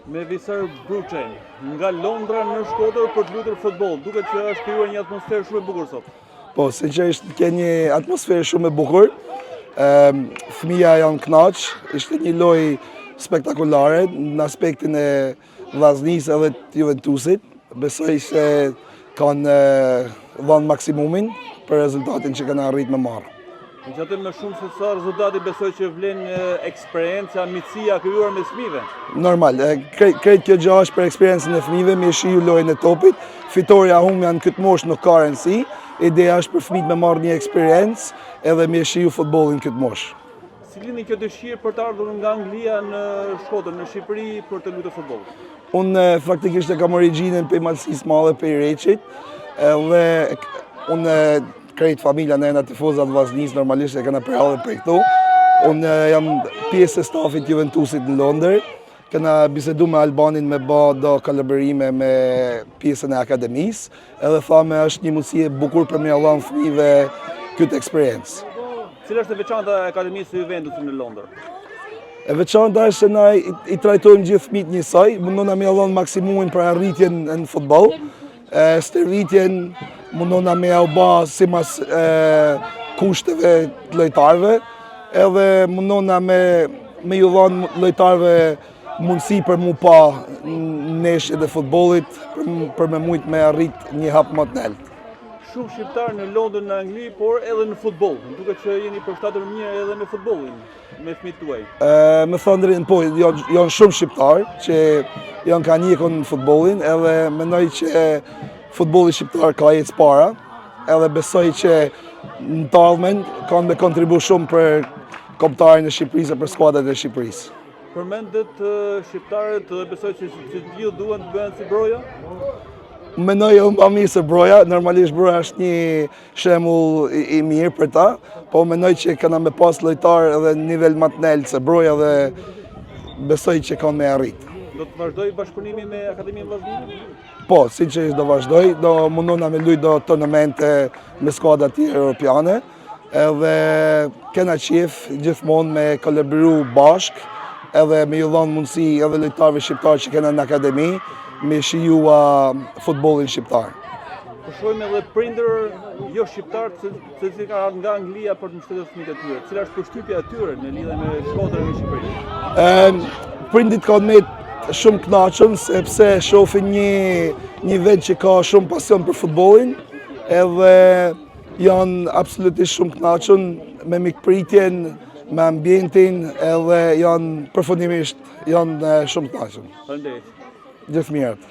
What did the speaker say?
me Visar Bruqen nga Londra në Shkodër për të luajtur futboll. Duket që është krijuar një atmosferë shumë e bukur sot. Po, sinqerisht ke një atmosferë shumë e bukur. Fëmija janë knaq, ishte një lojë spektakolare në aspektin e vllaznisë edhe të Juventusit. Besoj se kanë dhënë maksimumin për rezultatin që kanë arritur me marrë. Megjithatë më shumë se sa rezultati besoj që vlen eksperjenca, miqësia krijuar me fëmijëve. Normal, krejt kjo gjë është për eksperiencën e fëmijëve, me shiju lojën e topit. Fitoria humbja në këtë moshë nuk ka rëndësi. Ideja është për fëmijët me marrë një eksperiencë edhe me shiju futbollin këtë moshë. Si lini kjo dëshirë për të ardhur nga Anglia në Shkodër, në Shqipëri për të luajtur futboll? Unë faktikisht e kam origjinën për malësisë madhe për Reçit, dhe unë krejt familja në ena tifozat vllaznisë normalisht e kanë përhallë për këtu. Unë jam pjesë e stafit Juventusit në Londër. Kena bisedu me Albanin me bë do kolaborime me pjesën e akademisë, edhe thame është një mundësi e bukur për me dhënë fëmijëve këtë eksperiencë. Cila është e veçanta e akademisë së Juventusit në Londër? E veçanta është se na i trajtojmë gjithë fëmijët njësoj, mundona me dhënë maksimumin për arritjen në futboll. Stërvitjen mundona me u bë sipas kushteve të lojtarëve, edhe mundona me ju dhënë lojtarëve mundësi për mu pa neshjet e futbollit, për me mujt me arrit një hap më të nelt. Shumë shqiptarë në Londër, në Angli, por edhe në futboll. Duket që jeni përshtatur mirë edhe me futbollin, me fëmijët tuaj. Me thënë drejtën, po, janë shumë shqiptarë që janë ka njekun në futbollin, edhe mendoj që futbolli shqiptar ka ecë para, edhe besoj që në të ardhmen kanë me kontribu shumë për kombëtarin e Shqipërisë e për skuadrat e Shqipërisë. Përmendet shqiptarët dhe besoj që të gjithë duhen të bëhen si Broja? Mendoj unë pa mirë se Broja, normalisht Broja është një shembull i mirë për ta, po mendoj që kanë me pas lojtarë edhe në nivel më të lartë se Broja dhe besoj që kanë me arrit. Do të vazhdoj bashkëpunimi me Akademinë Vllaznia? Po, sinqerisht do vazhdoj, do mundona me luajtë do turnemente me skuadra të tjera europiane, edhe kena qef gjithmonë me kolaboru bashkë, edhe me ju dhënë mundësi edhe lojtarëve shqiptarë që kena në akademi, me shijua futbollin shqiptar. Po shohim edhe prindër jo shqiptar se si kanë ardhur nga Anglia për të mbështetur fëmijët e tyre. Cila është përshtypja e tyre në lidhje me Shkodrën në Shqipëri? Prindit kanë me shumë kënaqur sepse shohin një vend që ka shumë pasion për futbollin, edhe janë absolutisht shumë kënaqur me mikpritjen, me ambientin, edhe janë përfundimisht janë shumë të kënaqur. Faleminderit. Gjithë mirë.